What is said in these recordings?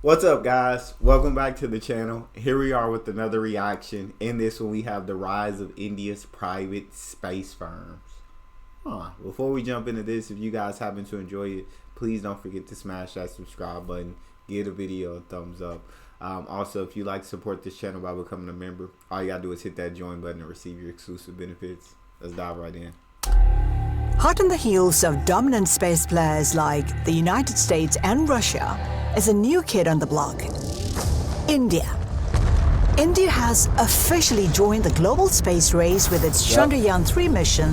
What's up, guys? Welcome back to the channel. Here we are with another reaction. In this one, we have the rise of India's private space firms. Before we jump into this, if you guys happen to enjoy it, please don't forget to smash that subscribe button. Give the video a thumbs up. Also, if you like to support this channel by becoming a member, all you gotta do is hit that join button to receive your exclusive benefits. Let's dive right in. Hot on the heels of dominant space players like the United States and Russia is a new kid on the block, India. India has officially joined the global space race with its Chandrayaan-3 mission,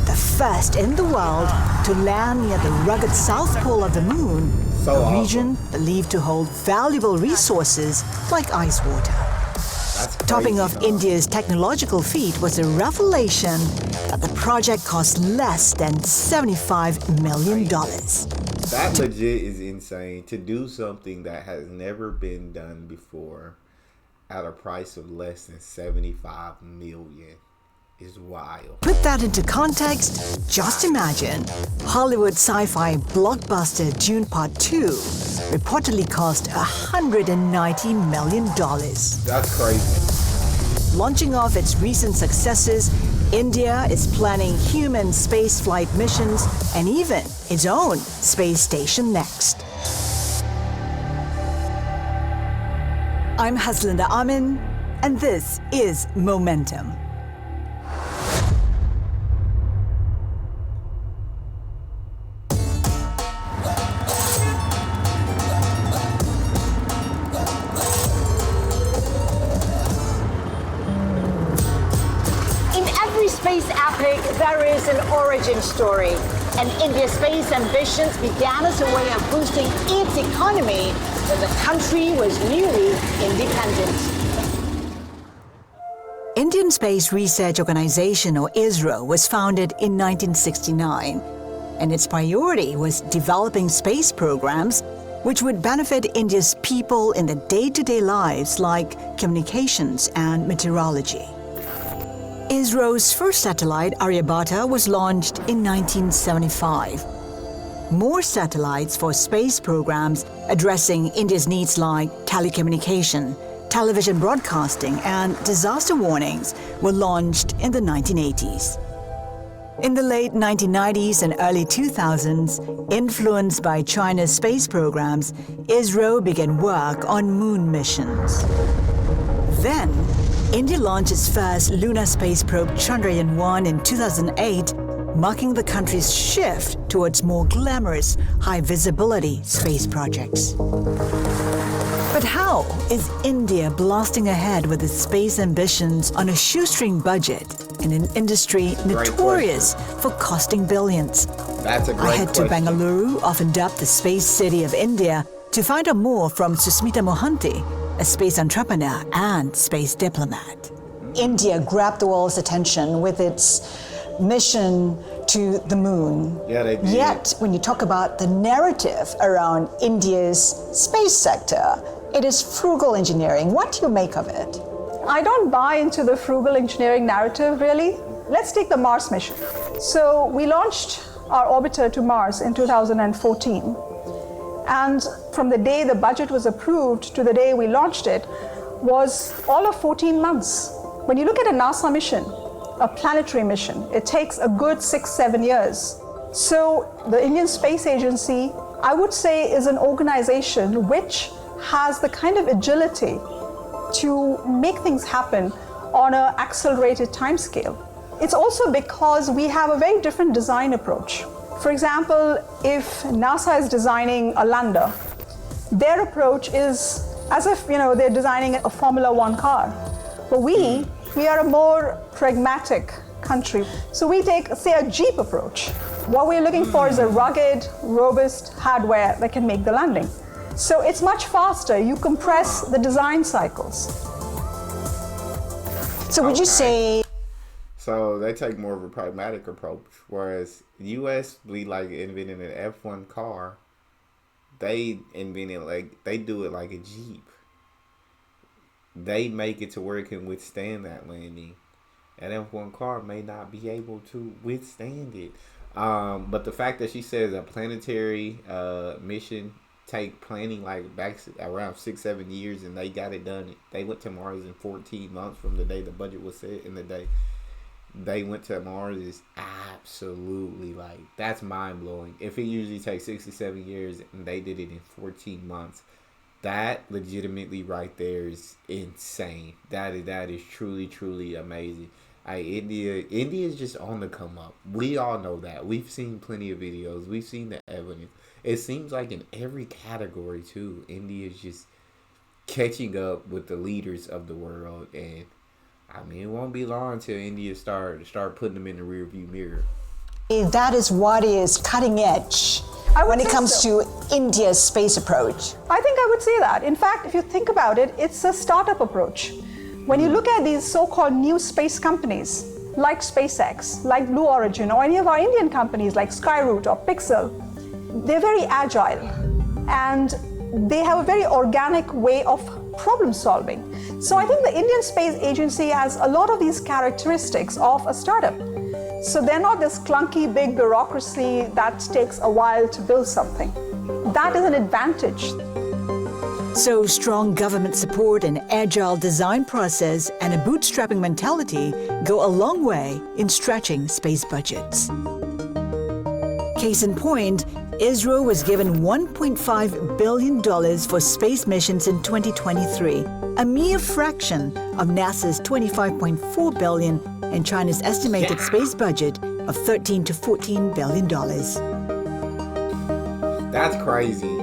the first in the world to land near the rugged south pole of the moon, a region believed to hold valuable resources like ice water. Topping off India's technological feat was the revelation that the project cost less than $75 million. That legit is insane. To do something that has never been done before at a price of less than $75 million is wild. Put that into context, just imagine Hollywood sci-fi blockbuster Dune Part 2 reportedly cost $190 million. That's crazy. Launching off its recent successes, India is planning human spaceflight missions and even its own space station next. I'm Haslinda Amin, and this is Momentum. Space epic, there is an origin story, and India's space ambitions began as a way of boosting its economy when the country was newly independent. Indian Space Research Organization, or ISRO, was founded in 1969, and its priority was developing space programs which would benefit India's people in their day-to-day lives, like communications and meteorology. ISRO's first satellite, Aryabhata, was launched in 1975. More satellites for space programs addressing India's needs like telecommunication, television broadcasting, and disaster warnings were launched in the 1980s. In the late 1990s and early 2000s, influenced by China's space programs, ISRO began work on moon missions. Then, India launched its first lunar space probe Chandrayaan-1 in 2008, marking the country's shift towards more glamorous, high-visibility space projects. But how is India blasting ahead with its space ambitions on a shoestring budget in an industry notorious for costing billions? That's a great I head to Bengaluru, often dubbed the space city of India, to find out more from Susmita Mohanty, a space entrepreneur and space diplomat. India grabbed the world's attention with its mission to the moon. Yeah, they did. Yet, when you talk about the narrative around India's space sector, it is frugal engineering. What do you make of it? I don't buy into the frugal engineering narrative, really. Let's take the Mars mission. So we launched our orbiter to Mars in 2014. And from the day the budget was approved to the day we launched it was all of 14 months. When you look at a NASA mission, a planetary mission, it takes a good 6-7 years. So the Indian Space Agency, I would say, is an organization which has the kind of agility to make things happen on an accelerated timescale. It's also because we have a very different design approach. For example, if NASA is designing a lander, their approach is as if they're designing a Formula One car. But we are a more pragmatic country. So we take, say, a Jeep approach. What we're looking for is a rugged, robust hardware that can make the landing. So it's much faster. You compress the design cycles. So would you say... So they take more of a pragmatic approach, whereas U.S. we like inventing an F1 car. They they do it like a Jeep. They make it to where it can withstand that landing. An F1 car may not be able to withstand it. But the fact that she says a planetary mission take planning like back around 6-7 years, and they got it done. They went to Mars in 14 months from the day the budget was set, and the day they went to Mars is absolutely like, that's mind blowing. If it usually takes 6-7 years and they did it in 14 months, that legitimately right there is insane. That is truly amazing. India is just on the come up. We all know that. We've seen plenty of videos. We've seen the evidence. It seems like in every category too, India is just catching up with the leaders of the world. And I mean, it won't be long until India start putting them in the rearview mirror. That is what is cutting edge when it comes to India's space approach. I think I would say that. In fact, if you think about it, it's a startup approach. When you look at these so-called new space companies, like SpaceX, like Blue Origin, or any of our Indian companies like Skyroot or Pixel, they're very agile and they have a very organic way of problem solving. So I think the Indian Space Agency has a lot of these characteristics of a startup. So they're not this clunky big bureaucracy that takes a while to build something. That is an advantage. So strong government support, an agile design process, and a bootstrapping mentality go a long way in stretching space budgets. Case in point, Israel was given $1.5 billion for space missions in 2023, a mere fraction of NASA's $25.4 billion and China's estimated space budget of $13 to $14 billion. That's crazy.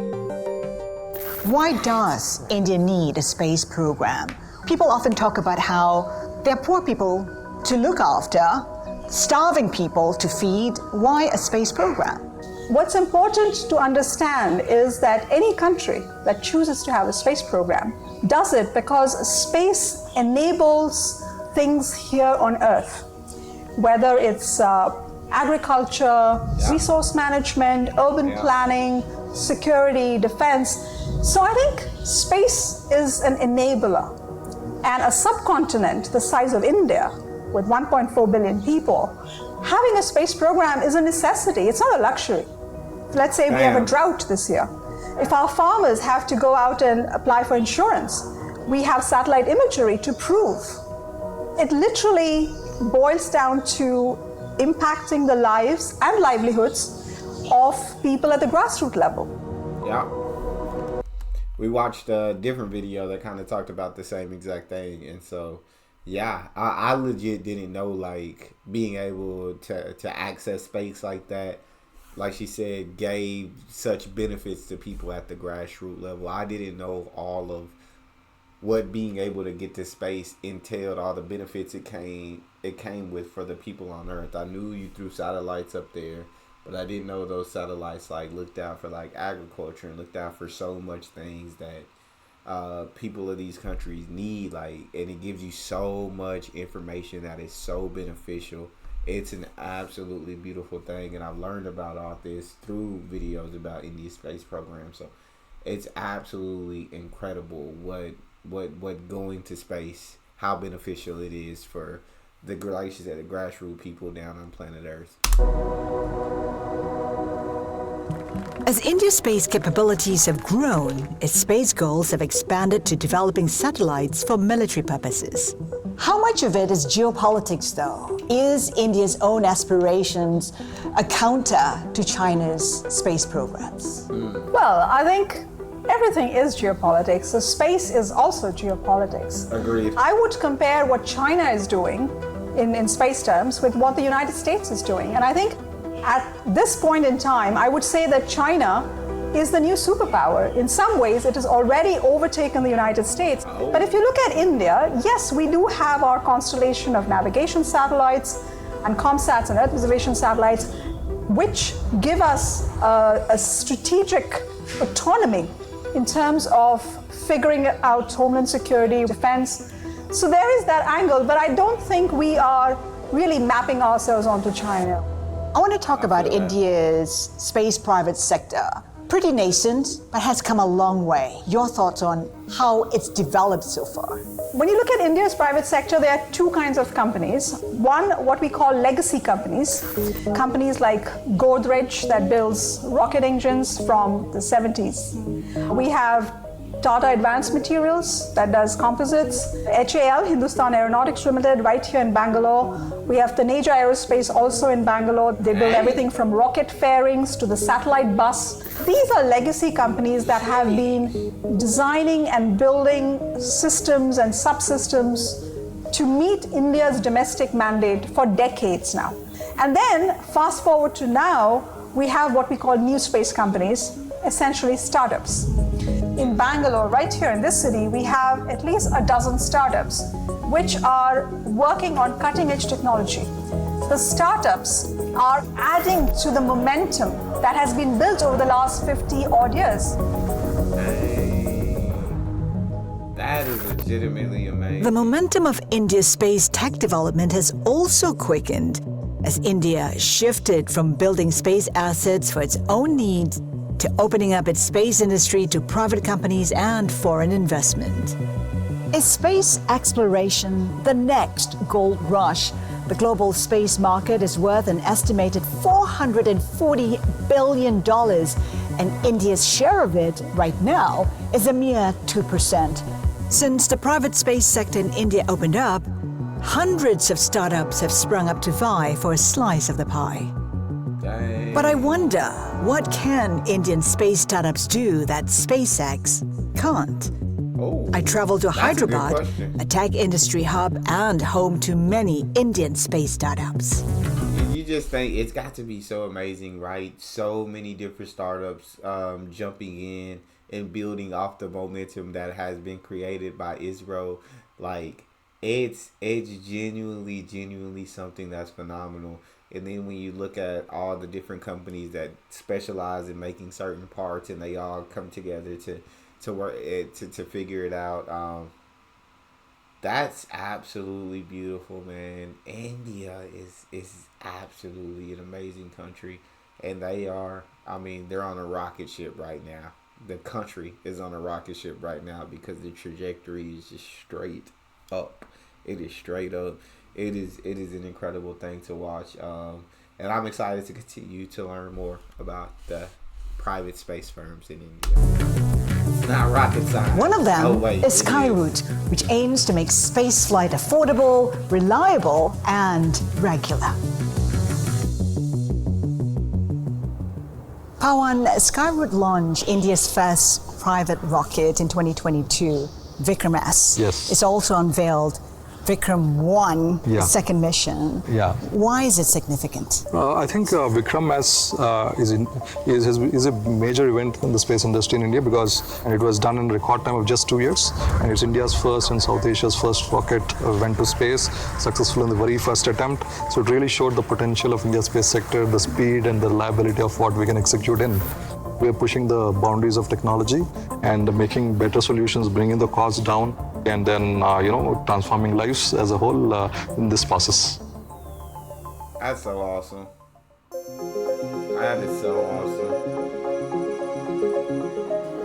Why does India need a space program? People often talk about how there are poor people to look after, starving people to feed. Why a space program? What's important to understand is that any country that chooses to have a space program does it because space enables things here on Earth, whether it's agriculture, resource management, urban planning, security, defense. So I think space is an enabler. And a subcontinent the size of India, with 1.4 billion people, having a space program is a necessity. It's not a luxury. Let's say we have a drought this year. If our farmers have to go out and apply for insurance, we have satellite imagery to prove. It literally boils down to impacting the lives and livelihoods of people at the grassroots level. Yeah. We watched a different video that kind of talked about the same exact thing. And so, yeah, I legit didn't know, like, being able to access space like that, like she said, gave such benefits to people at the grassroots level. I didn't know all of what being able to get to space entailed, all the benefits it came with for the people on Earth. I knew you threw satellites up there, but I didn't know those satellites like looked out for like agriculture and looked out for so much things that people of these countries need, like, and it gives you so much information that is so beneficial. It's an absolutely beautiful thing, and I've learned about all this through videos about India's space program. So it's absolutely incredible what going to space, how beneficial it is for the grassroots people down on planet Earth. As India's space capabilities have grown, its space goals have expanded to developing satellites for military purposes. How much of it is geopolitics, though? Is India's own aspirations a counter to China's space programs? Well, I think everything is geopolitics. So space is also geopolitics. Agreed. I would compare what China is doing in space terms with what the United States is doing. And I think at this point in time, I would say that China is the new superpower. In some ways, it has already overtaken the United States. But if you look at India, yes, we do have our constellation of navigation satellites and ComSats and Earth observation satellites, which give us a strategic autonomy in terms of figuring out homeland security, defense. So there is that angle, but I don't think we are really mapping ourselves onto China. I want to talk about India's space private sector pretty nascent, but has come a long way. Your thoughts on how it's developed so far? When you look at India's private sector, there are two kinds of companies. One, what we call legacy companies. Companies like Godrej that builds rocket engines from the 70s. We have Tata Advanced Materials that does composites. HAL, Hindustan Aeronautics Limited, right here in Bangalore. We have Taneja Aerospace also in Bangalore. They build everything from rocket fairings to the satellite bus. These are legacy companies that have been designing and building systems and subsystems to meet India's domestic mandate for decades now. And then fast forward to now, we have what we call new space companies, essentially startups. In Bangalore, right here in this city, we have at least a dozen startups which are working on cutting-edge technology. The startups are adding to the momentum that has been built over the last 50 odd years. Hey, that is legitimately amazing. The momentum of India's space tech development has also quickened as India shifted from building space assets for its own needs to opening up its space industry to private companies and foreign investment. Is space exploration the next gold rush? The global space market is worth an estimated $440 billion, and India's share of it right now is a mere 2%. Since the private space sector in India opened up, hundreds of startups have sprung up to vie for a slice of the pie. Dang. But I wonder, what can Indian space startups do that SpaceX can't? Oh, I traveled to that's a good Hyderabad, question. a tech industry hub and home to many Indian space startups. And you just think it's got to be so amazing, right? So many different startups jumping in and building off the momentum that has been created by ISRO. Like, it's genuinely something that's phenomenal. And then when you look at all the different companies that specialize in making certain parts and they all come together to work to figure it out, that's absolutely beautiful, man. India is absolutely an amazing country, and they're on a rocket ship right now. The country is on a rocket ship right now because the trajectory is just straight up. It is straight up. It is an incredible thing to watch, and I'm excited to continue to learn more about the private space firms in India. It's not rocket science. One of them Oh, wait, is it Skyroot, which aims to make spaceflight affordable, reliable, and regular. Pawan, Skyroot launched India's first private rocket in 2022, Vikram S. Yes. It's also unveiled Vikram 1, Yeah. second mission. Yeah. Why is it significant? I think Vikram S is a major event in the space industry in India because it was done in a record time of just 2 years, and it's India's first and South Asia's first rocket went to space, successful in the very first attempt. So it really showed the potential of India's space sector, the speed and the reliability of what we can execute in. We are pushing the boundaries of technology and making better solutions, bringing the cost down, and then transforming lives as a whole in this process. That's so awesome. That is so awesome.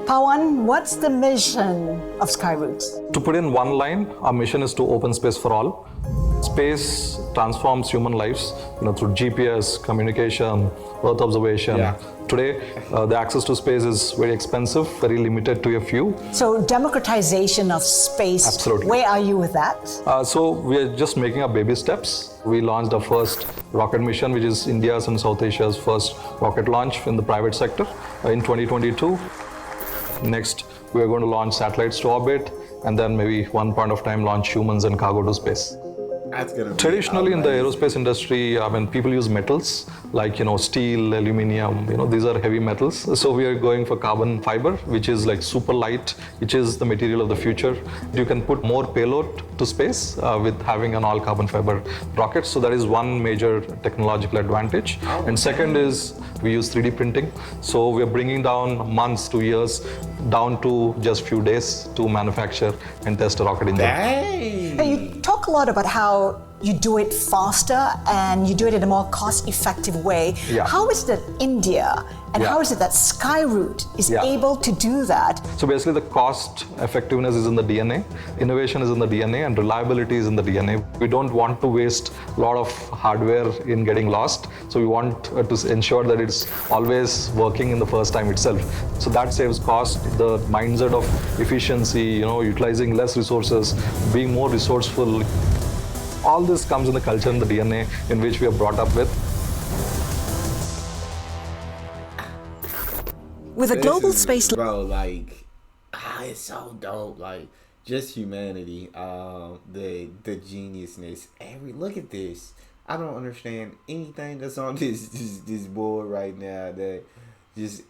Pawan, what's the mission of Skyroot? To put in one line, our mission is to open space for all. Space transforms human lives, through GPS, communication, Earth observation. Yeah. Today, the access to space is very expensive, very limited to a few. So democratization of space. Absolutely. Where are you with that? So we are just making our baby steps. We launched our first rocket mission, which is India's and South Asia's first rocket launch in the private sector in 2022. Next, we are going to launch satellites to orbit, and then maybe one point of time launch humans and cargo to space. That's gonna be Traditionally in the amazing. aerospace industry, people use metals like steel, aluminium, these are heavy metals. So we are going for carbon fiber, which is like super light, which is the material of the future. You can put more payload to space with having an all carbon fiber rocket. So that is one major technological advantage. And second is we use 3D printing. So we are bringing down months to years down to just few days to manufacture and test a rocket engine. Dang. Now, you talk a lot about how you do it faster and you do it in a more cost-effective way. Yeah. How is it that India and Yeah. how is it that Skyroot is Yeah. able to do that? So basically the cost effectiveness is in the DNA, innovation is in the DNA, and reliability is in the DNA. We don't want to waste a lot of hardware in getting lost. So we want to ensure that it's always working in the first time itself. So that saves cost, the mindset of efficiency, utilizing less resources, being more resourceful. All this comes in the culture and the DNA in which we are brought up with. With a global space... Bro, like, it's so dope. Like, just humanity, the geniusness. Look at this. I don't understand anything that's on this board right now. That just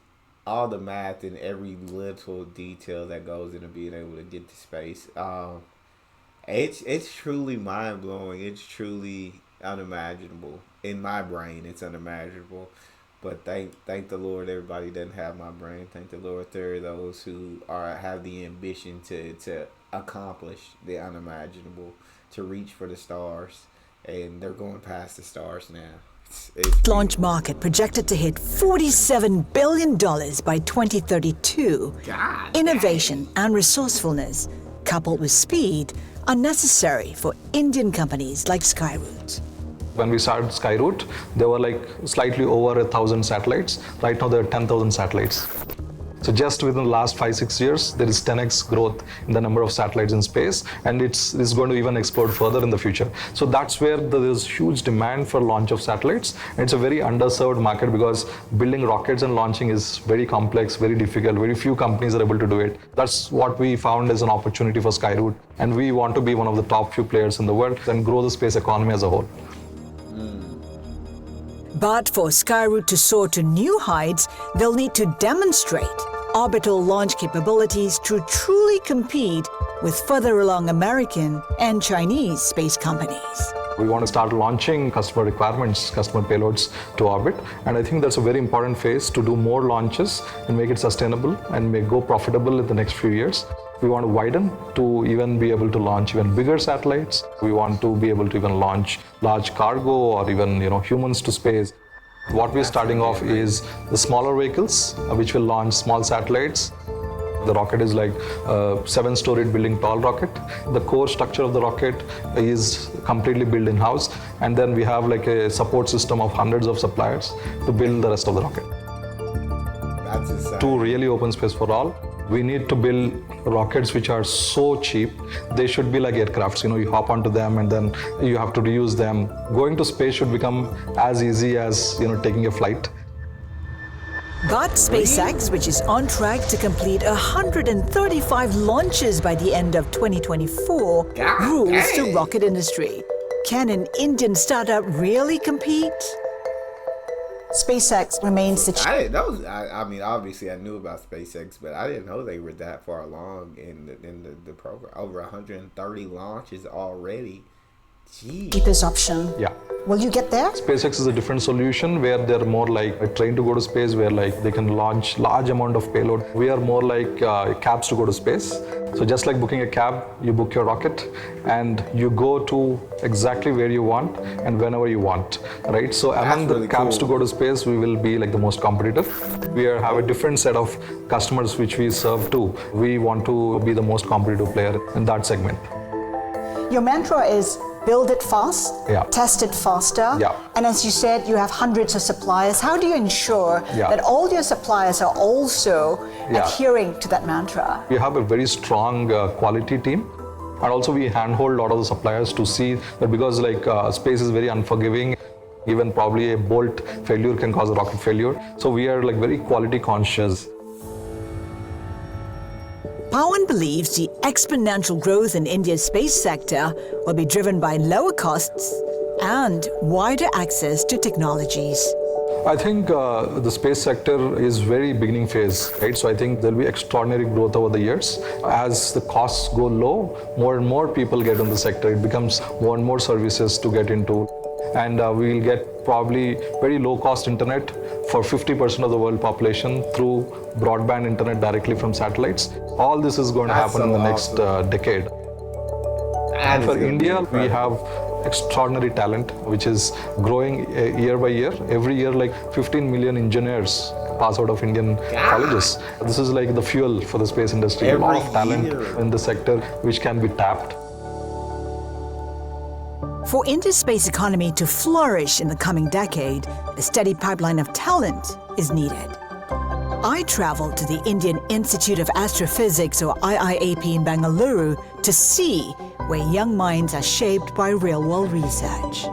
all the math and every little detail that goes into being able to get to space. It's truly mind blowing. It's truly unimaginable. In my brain, it's unimaginable. But thank the Lord, everybody doesn't have my brain. Thank the Lord, there are those who have the ambition to accomplish the unimaginable, to reach for the stars, and they're going past the stars now. It's launch market projected to hit $47 billion by 2032. God Innovation and resourcefulness, coupled with speed, are necessary for Indian companies like Skyroot. When we started Skyroot, there were like slightly over 1,000 satellites. Right now there are 10,000 satellites. So just within the last 5-6 years, there is 10x growth in the number of satellites in space, and it's going to even explode further in the future. So that's where there is huge demand for launch of satellites. And it's a very underserved market because building rockets and launching is very complex, very difficult. Very few companies are able to do it. That's what we found as an opportunity for Skyroot. And we want to be one of the top few players in the world and grow the space economy as a whole. But for Skyroot to soar to new heights, they'll need to demonstrate orbital launch capabilities to truly compete with further along American and Chinese space companies. We want to start launching customer requirements, customer payloads to orbit. And I think that's a very important phase to do more launches and make it sustainable and go profitable in the next few years. We want to widen to even be able to launch even bigger satellites. We want to be able to even launch large cargo or even humans to space. What we're starting off is the smaller vehicles, which will launch small satellites. The rocket is like a 7-storied building tall rocket. The core structure of the rocket is completely built in-house. And then we have like a support system of hundreds of suppliers to build the rest of the rocket. That's insane. To really open space for all, we need to build rockets which are so cheap. They should be like aircrafts. You hop onto them and then you have to reuse them. Going to space should become as easy as taking a flight. But SpaceX, which is on track to complete 135 launches by the end of 2024, rules the rocket industry. Can an Indian startup really compete? SpaceX remains the I mean, obviously I knew about SpaceX, but I didn't know they were that far along in the program. Over 130 launches already. Jeez. cheapest option. Yeah. Will you get there? SpaceX is a different solution where they're more like a train to go to space, where like they can launch large amount of payload. We are more like cabs to go to space. So just like booking a cab, you book your rocket and you go to exactly where you want and whenever you want, right? So among the cabs to go to space, we will be like the most competitive. We have a different set of customers which we serve too. We want to be the most competitive player in that segment. Your mantra is build it fast, test it faster, and as you said, you have hundreds of suppliers. How do you ensure that all your suppliers are also adhering to that mantra? We have a very strong quality team, and also we handhold a lot of the suppliers to see that, because like space is very unforgiving. Even probably a bolt failure can cause a rocket failure. So we are like very quality conscious. Pawan believes the exponential growth in India's space sector will be driven by lower costs and wider access to technologies. I think the space sector is very beginning phase, right? So I think there'll be extraordinary growth over the years. As the costs go low, more and more people get in the sector. It becomes more and more services to get into. And we will get probably very low cost internet for 50% of the world population through broadband internet directly from satellites. All this is going to happen in the next decade. And for India, we have extraordinary talent which is growing year by year. Every year, like 15 million engineers pass out of Indian colleges. This is like the fuel for the space industry. A lot of talent in the sector which can be tapped. For India's space economy to flourish in the coming decade, a steady pipeline of talent is needed. I traveled to the Indian Institute of Astrophysics, or IIAP, in Bengaluru to see where young minds are shaped by real-world research.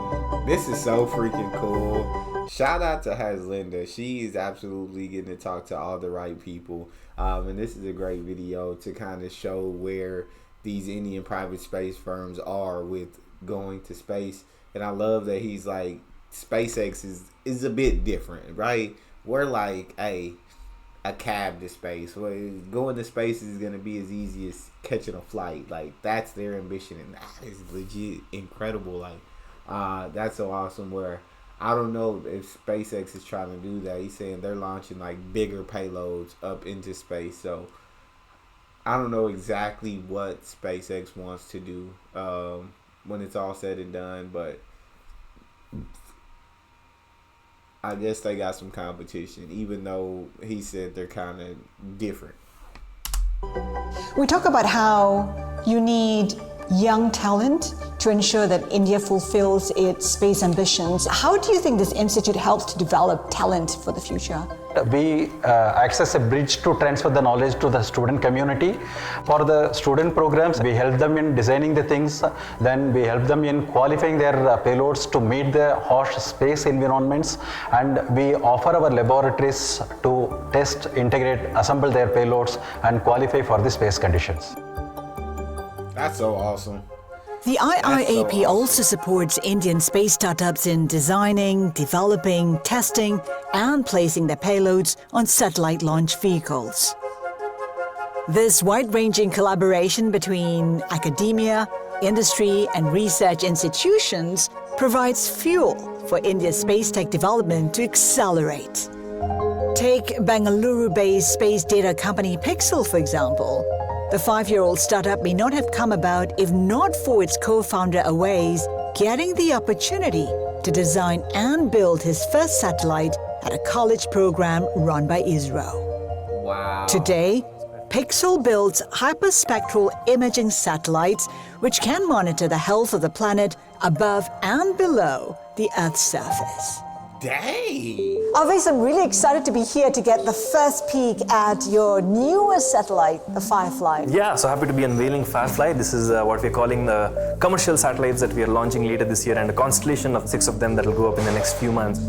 This is so freaking cool. Shout out to Haslinda. She is absolutely getting to talk to all the right people. And this is a great video to kind of show where these Indian private space firms are with going to space. And I love that he's like, SpaceX is a bit different, right? We're like, hey, a cab to space. Well, going to space is going to be as easy as catching a flight. Like, that's their ambition, and that is legit incredible. Like, that's so awesome. Where I don't know if SpaceX is trying to do that. He's saying they're launching like bigger payloads up into space. So I don't know exactly what SpaceX wants to do when it's all said and done, but I guess they got some competition, even though he said they're kind of different. We talk about how you need young talent to ensure that India fulfills its space ambitions. How do you think this institute helps to develop talent for the future? We access a bridge to transfer the knowledge to the student community. For the student programs, we help them in designing the things, then we help them in qualifying their payloads to meet the harsh space environments, and we offer our laboratories to test, integrate, assemble their payloads and qualify for the space conditions. That's so awesome. The IIAP also supports Indian space startups in designing, developing, testing, and placing their payloads on satellite launch vehicles. This wide-ranging collaboration between academia, industry, and research institutions provides fuel for India's space tech development to accelerate. Take Bengaluru-based space data company Pixel, for example. The 5-year-old startup may not have come about if not for its co-founder Awais getting the opportunity to design and build his first satellite at a college program run by ISRO. Wow. Today, Pixel builds hyper-spectral imaging satellites which can monitor the health of the planet above and below the Earth's surface. Dang! Awais, I'm really excited to be here to get the first peek at your newest satellite, the Firefly. Yeah, so happy to be unveiling Firefly. This is what we're calling the commercial satellites that we are launching later this year, and a constellation of 6 of them that will go up in the next few months.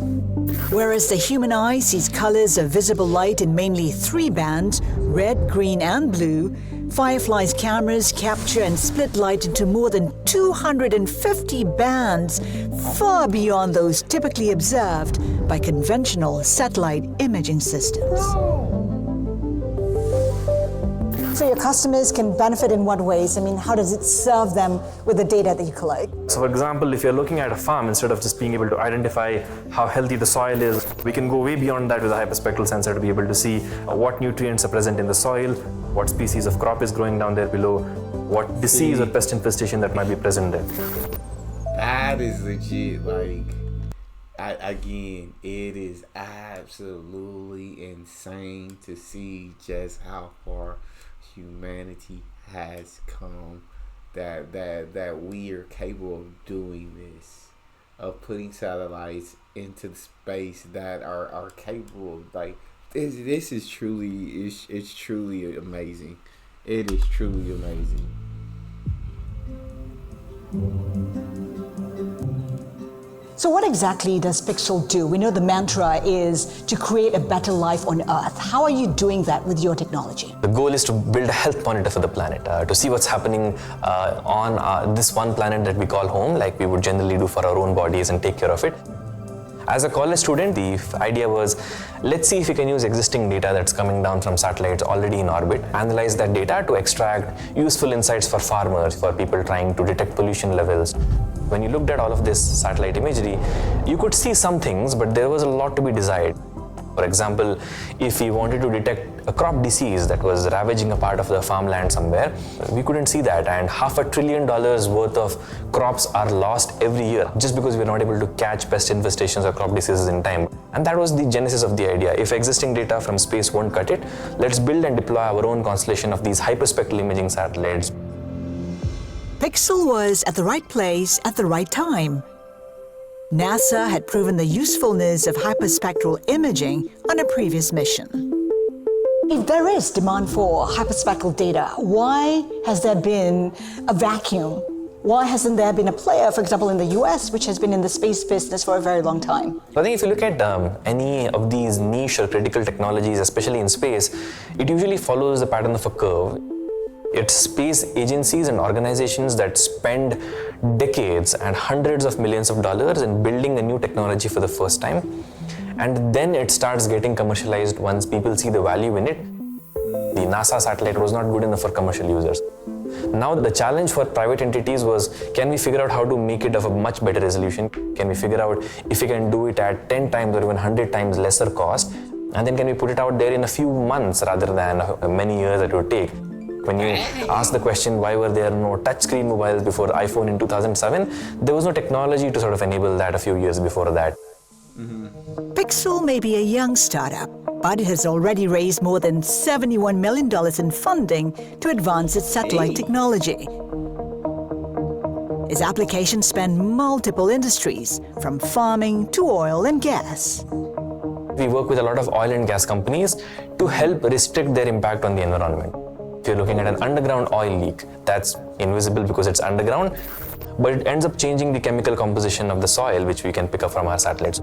Whereas the human eye sees colors of visible light in mainly 3 bands, red, green, and blue, Firefly's cameras capture and split light into more than 250 bands, far beyond those typically observed by conventional satellite imaging systems. So your customers can benefit in what ways? I mean, how does it serve them with the data that you collect? So for example, if you're looking at a farm, instead of just being able to identify how healthy the soil is, we can go way beyond that with a hyperspectral sensor to be able to see what nutrients are present in the soil, what species of crop is growing down there below, what disease or pest infestation that might be present there. That is legit. Like, again, it is absolutely insane to see just how far humanity has come, that we are capable of doing this, of putting satellites into space that are capable of, like, this is truly, it's truly amazing. It is truly amazing. So what exactly does Pixel do? We know the mantra is to create a better life on Earth. How are you doing that with your technology? The goal is to build a health monitor for the planet, to see what's happening on this one planet that we call home, like we would generally do for our own bodies and take care of it. As a college student, the idea was, let's see if we can use existing data that's coming down from satellites already in orbit, analyze that data to extract useful insights for farmers, for people trying to detect pollution levels. When you looked at all of this satellite imagery, you could see some things, but there was a lot to be desired. For example, if we wanted to detect a crop disease that was ravaging a part of the farmland somewhere, we couldn't see that, and $500 billion worth of crops are lost every year just because we're not able to catch pest infestations or crop diseases in time. And that was the genesis of the idea. If existing data from space won't cut it, let's build and deploy our own constellation of these hyperspectral imaging satellites. Pixel was at the right place at the right time. NASA had proven the usefulness of hyperspectral imaging on a previous mission. If there is demand for hyperspectral data, why has there been a vacuum? Why hasn't there been a player, for example, in the US, which has been in the space business for a very long time? I think if you look at any of these niche or critical technologies, especially in space, it usually follows the pattern of a curve. It's space agencies and organizations that spend decades and hundreds of millions of dollars in building a new technology for the first time. And then it starts getting commercialized once people see the value in it. The NASA satellite was not good enough for commercial users. Now the challenge for private entities was, can we figure out how to make it of a much better resolution? Can we figure out if we can do it at 10 times or even 100 times lesser cost? And then can we put it out there in a few months rather than many years it would take? When you ask the question, why were there no touchscreen mobiles before iPhone in 2007? There was no technology to sort of enable that a few years before that. Pixel may be a young startup, but it has already raised more than $71 million in funding to advance its satellite technology. Its applications span multiple industries, from farming to oil and gas. We work with a lot of oil and gas companies to help restrict their impact on the environment. If you're looking at an underground oil leak, that's invisible because it's underground, but it ends up changing the chemical composition of the soil, which we can pick up from our satellites.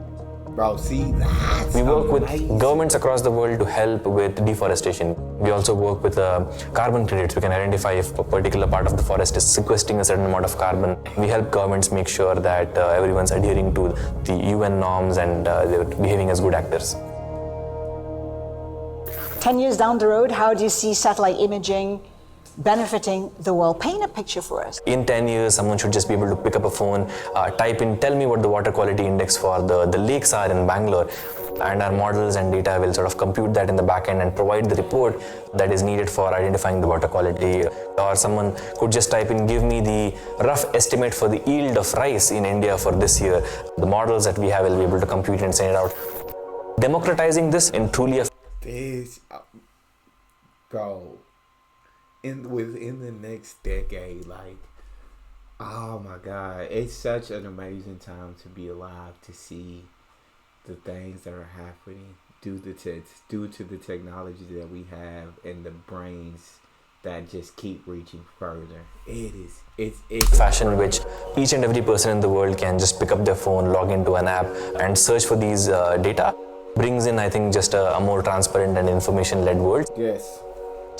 Bro, see, that's We work amazing. with governments across the world to help with deforestation. We also work with carbon credits. We can identify if a particular part of the forest is sequestering a certain amount of carbon. We help governments make sure that everyone's adhering to the UN norms and they're behaving as good actors. 10 years down the road, how do you see satellite imaging benefiting the world? Paint a picture for us. In 10 years, someone should just be able to pick up a phone, type in, tell me what the water quality index for the lakes are in Bangalore, and our models and data will sort of compute that in the back end and provide the report that is needed for identifying the water quality. Or someone could just type in, give me the rough estimate for the yield of rice in India for this year. The models that we have will be able to compute and send it out. Democratizing this in truly a This, bro, within the next decade, like, oh my God, it's such an amazing time to be alive, to see the things that are happening due to the technology that we have and the brains that just keep reaching further. It's fashion which each and every person in the world can just pick up their phone, log into an app and search for these data. Brings in, I think, just a more transparent and information-led world. Yes.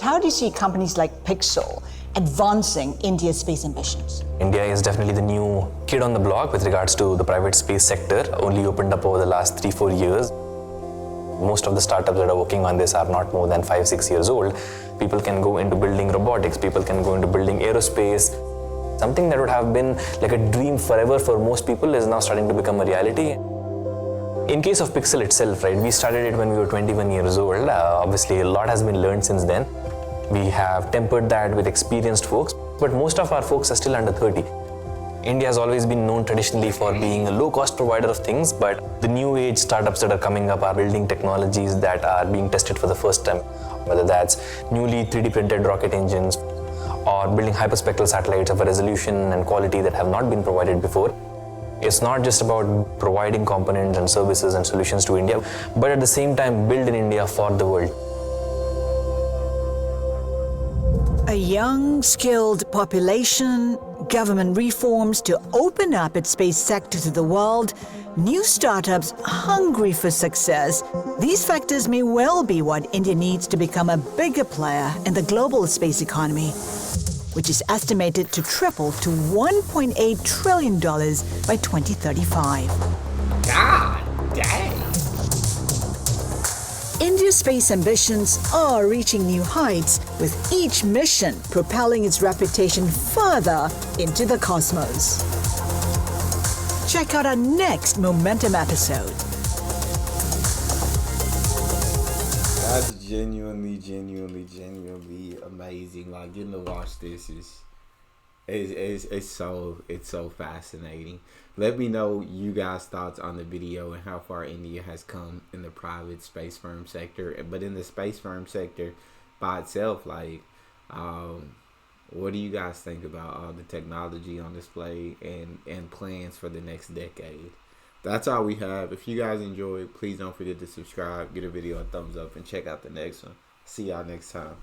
How do you see companies like Pixel advancing India's space ambitions? India is definitely the new kid on the block with regards to the private space sector, only opened up over the last 3-4 years. Most of the startups that are working on this are not more than 5-6 years old. People can go into building robotics, people can go into building aerospace. Something that would have been like a dream forever for most people is now starting to become a reality. In case of Pixel itself, right, we started it when we were 21 years old. Obviously, a lot has been learned since then. We have tempered that with experienced folks, but most of our folks are still under 30. India has always been known traditionally for being a low-cost provider of things, but the new age startups that are coming up are building technologies that are being tested for the first time, whether that's newly 3D printed rocket engines or building hyperspectral satellites of a resolution and quality that have not been provided before. It's not just about providing components and services and solutions to India, but at the same time build in India for the world. A young, skilled population, government reforms to open up its space sector to the world, new startups hungry for success. These factors may well be what India needs to become a bigger player in the global space economy, which is estimated to triple to $1.8 trillion by 2035. God dang. India's space ambitions are reaching new heights, with each mission propelling its reputation further into the cosmos. Check out our next Momentum episode. genuinely amazing. Like, getting to watch this is it's so fascinating. Let me know you guys' thoughts on the video and how far India has come in the private space firm sector. But in the space firm sector by itself, like, what do you guys think about all the technology on display and plans for the next decade? That's all we have. If you guys enjoyed, please don't forget to subscribe, give the video a thumbs up, and check out the next one. See y'all next time.